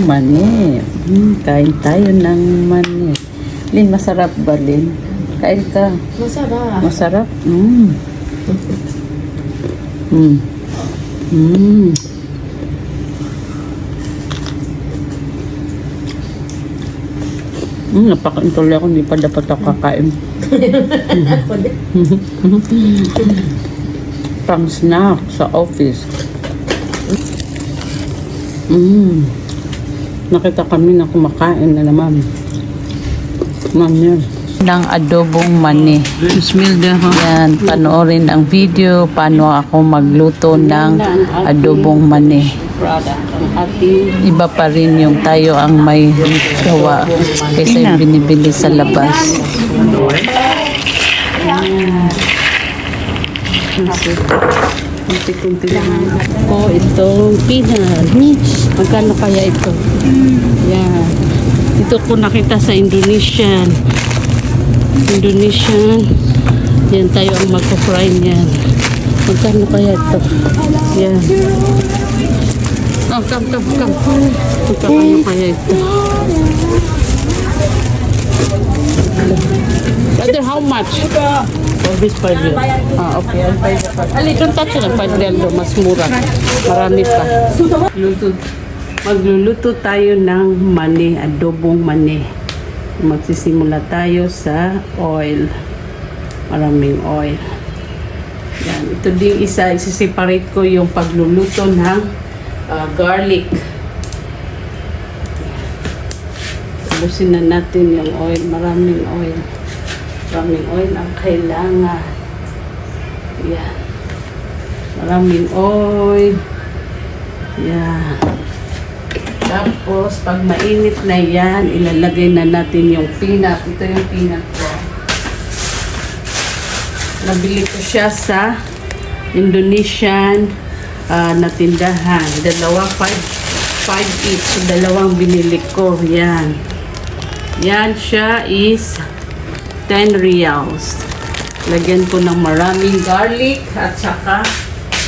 mani. Kain tayo ng mani. Lin, masarap ba, Lin? Kain ka. Masarap. Masarap? Mm. Napaka-intuloy ako, hindi pa dapat ako kakain. Pang snack sa office. Nakita kami na kumakain na naman. Yan. Ng adobong mani. Yan, panoorin ang video paano ako magluto ng adobong mani. Iba pa rin yung tayo ang may gawa kaysa yung binibili sa labas. Kunti-kunti lang ako itong peanut. Magkano kaya ito? Yan. Ito ko nakita sa Indonesian. Yan tayo ang magpo-fry niyan. Magkano kaya ito? Yan. Oh, come. Magkano kaya ito? Brother, how much? For this 5 real. Okay. I'll buy the 5. Ali, don't touch it. 5 real do. Mas mura. Marami pa. Magluluto tayo ng mani, adobong mani. Magsisimula tayo sa oil. Maraming oil. Yan. Ito din isa, isi-separate ko yung pagluluto ng garlic. Ubusin na natin yung oil. Maraming oil. Maraming oil ang kailangan. Yan. Maraming oil. Yan. Tapos, pag mainit na yan, ilalagay na natin yung peanut. Ito yung peanut ko. Nabili ko siya sa Indonesian na tindahan. Dalawa, 5 each. Dalawang binili ko. Yan. Yan siya is 10 reals. Lagyan ko ng maraming garlic at saka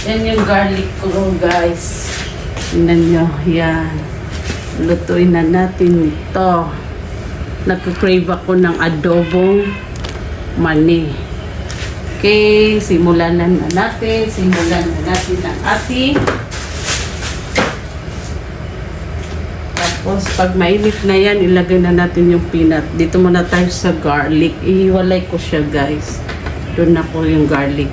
yan yung garlic ko, guys. Tingnan nyo. Yan. Lutuin na natin ito. Nagka-crave ako ng adobong mani. Okay, simulan na natin ang ating. Tapos, pag mainit na yan, ilagay na natin yung peanut. Dito muna tayo sa garlic. Ihiwalay ko siya, guys. Doon na po yung garlic.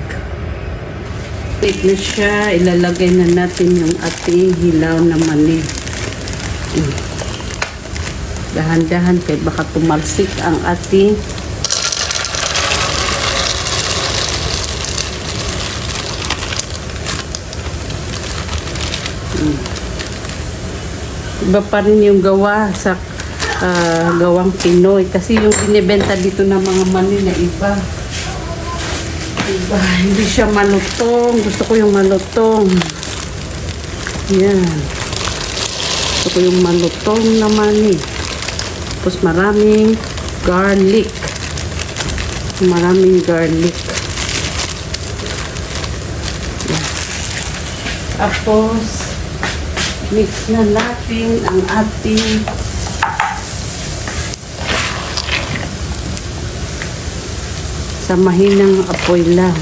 Mainit na siya, ilalagay na natin yung ating hilaw na mani. Dahan-dahan kay baka tumalsik ang ating iba pa rin yung gawa sa gawang Pinoy kasi yung binibenta dito ng mga mani na iba, hindi siya malutong. Gusto ko yung malutong. Yan. Gusto ko yung malutong naman eh. Tapos maraming garlic. Yan. Tapos, mix na natin ang ating sa mahinang apoy lang.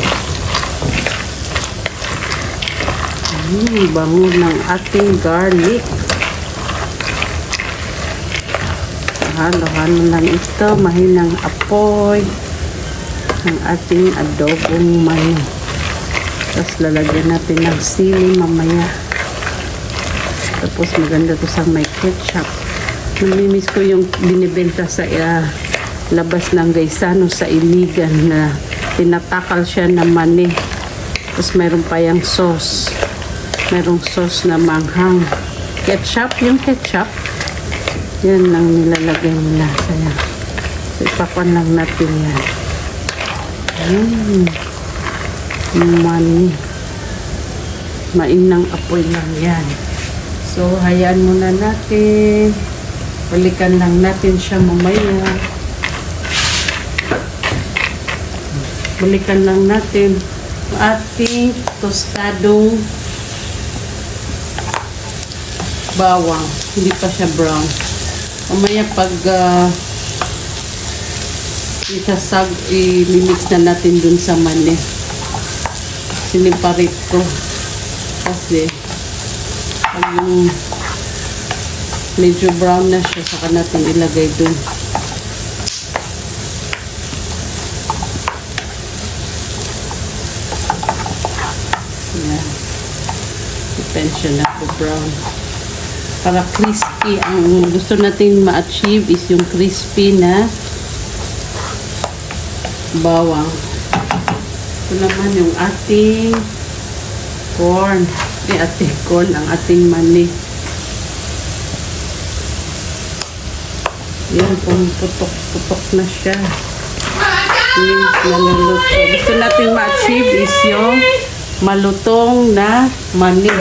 Bango ng ating garlic. Halo-halo lang ito, mahinang apoy ang ating adobong mani. Tapos lalagyan natin ng sili mamaya. Tapos maganda to sa may ketchup. Namimiss ko yung binibenta sa labas ng Gaisano sa Iligan na tinatakal siya na mani. Tapos mayroon pa yung sauce. Mayroong sauce na manghang. Ketchup, yung ketchup. Yan lang nilalagay nila. Kaya, so, ipakuan lang natin yan. Mani. Mainang apoy lang yan. So, hayaan muna natin. Balikan lang natin siya mamaya. Balikan lang natin ating tostadong bawang. Hindi pa siya brown. Mamaya pag i-mix na natin dun sa mani. Siniparit ko. Kasi pag yung medyo brown na siya, saka natin ilagay dun. Yan. Attention na po brown. Para crispy. Ang gusto natin ma-achieve is yung crispy na bawang. Ito naman yung ating corn. Ating corn, ang ating mani. Yan, pumuputok-putok na siya. Means naluluto. Gusto natin ma-achieve is yung malutong na mani.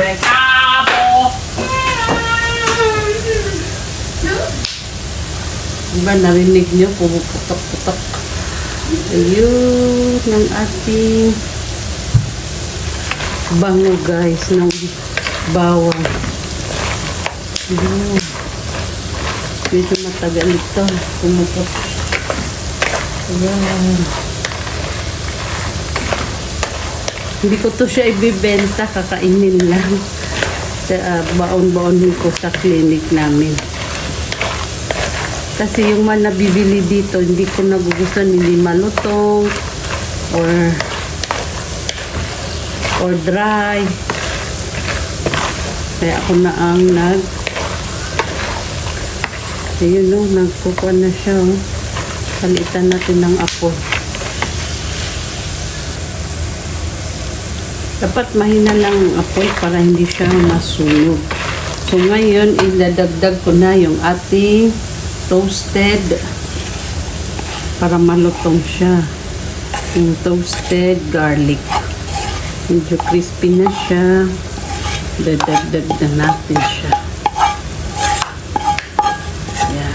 Diba, narinig nyo? Pumuputok-putok. Ayun, ng ating bango guys, ng bawang. Ayun. Dito matagal ito. Pumutok. Ayan. Hindi ko to siya ibibenta, kakainin lang. Baon-baonin ko sa clinic namin. Kasi yung man nabibili dito, hindi ko nagugustuhan, hindi malutong or dry. Kaya ako na ang ayun no, nagkukuha na siya. Oh. Palitan natin ng apoy. Dapat mahina lang ang apoy para hindi siya masunog. So ngayon, idadagdag ko na yung ating toasted para malutong siya. Yung toasted garlic. Medyo crispy na siya. Dadagdag na natin siya. Yeah.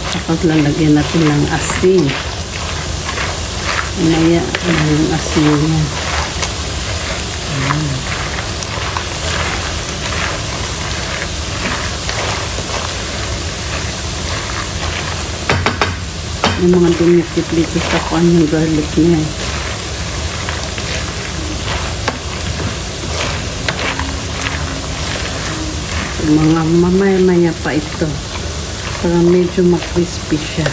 Tapos lalagyan natin ng asin. Ngaya yung asin niya. Yung mga dumikit dito sa kuan yung garlic niya. So, mga mamaya-maya pa ito para medyo ma-crispy siya.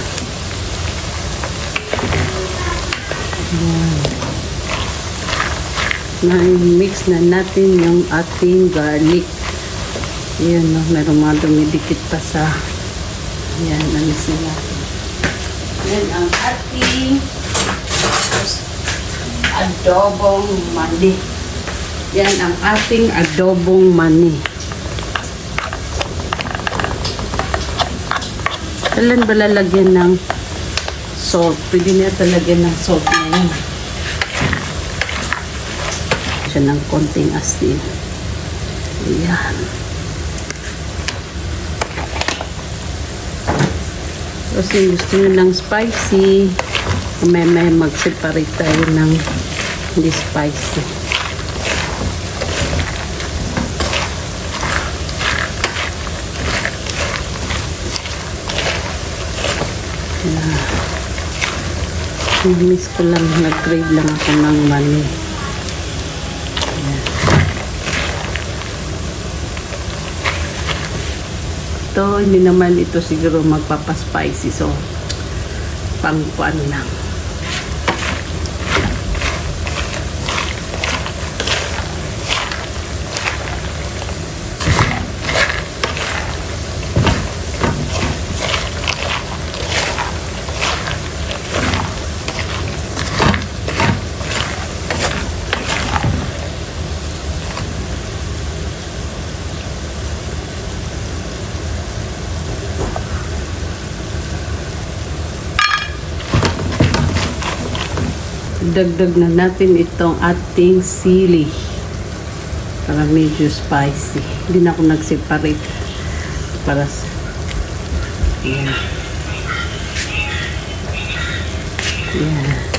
Na-mix na natin yung ating garlic. Ayan, no? Meron mga dumidikit pa sa ayan, nalis na natin. Yan ang ating adobong mani. Yan ang ating adobong mani. Kailan ba lalagyan ng salt? Pwede niya talagyan ng salt na yan. Siya ng konting asin. Ayan. Kasi gusto nyo ng spicy, may mag-separate tayo ng hindi spicy. Miss ko lang, nag-crave lang ako ng mani. Ito, hindi naman ito siguro magpapaspicy. So, pang-puan lang. Dagdag na natin itong ating sili para medyo spicy. Hindi na ako nag-separate para sa Yan.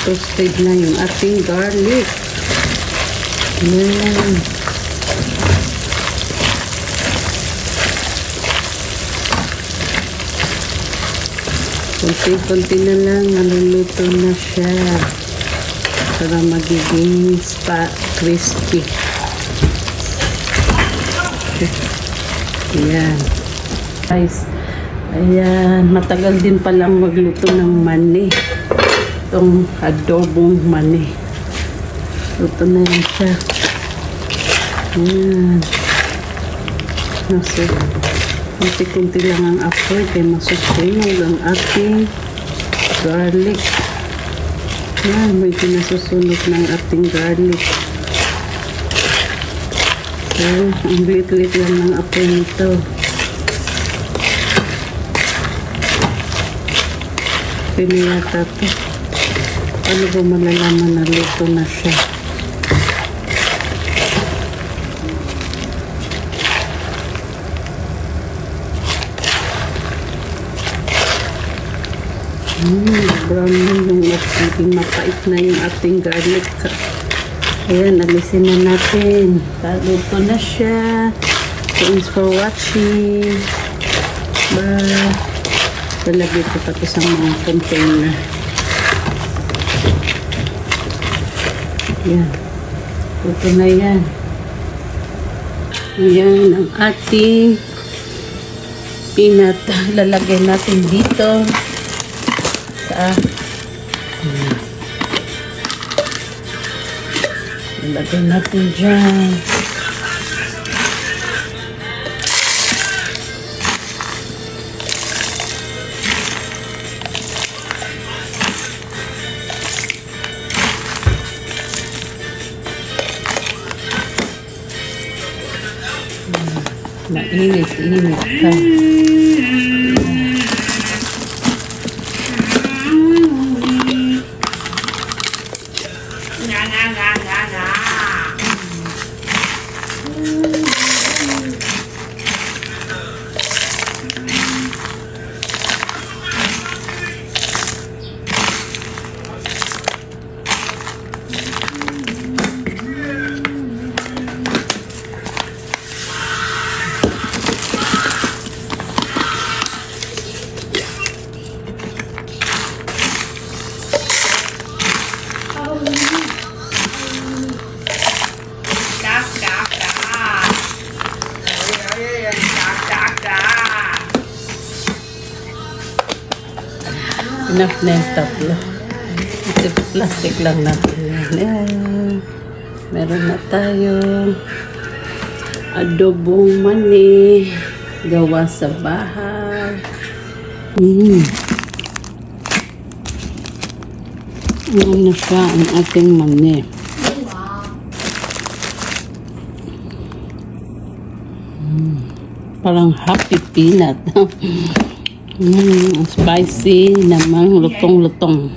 Toasted na yung ating garlic. Yan. Konti-konti na lang, naluluto na siya para magiging crispy. Ayan. Guys, ayan, matagal din palang magluto ng mani. Itong adobong mani. Luto na yan siya. Ayan. Nasa kunti-kunti lang ang apoy kaya masusunog ang ating garlic. Yan, may pinasusunog ng ating garlic. So, ang lit-lit lang ng apoy nito. Piniyata to. Ano ba malalaman na luto na siya? Brown na yung ating mapait na yung ating garlic. Ayan, alisin na natin. Luto na siya. Thanks for watching. Bye. Talagay ko pa ito sa mga container. Yan. Luto na yan. Ayan ang ating peanut. Lalagay natin dito. Lalagay natin dyan. Mainit-init ka. Enough na yung tatlo. Ito plastic lang natin. Ayan. Meron na tayong adobong mani gawa sa bahay. Ano na siya ang ating mani. Parang happy peanut. Spicy namang lutong-lutong.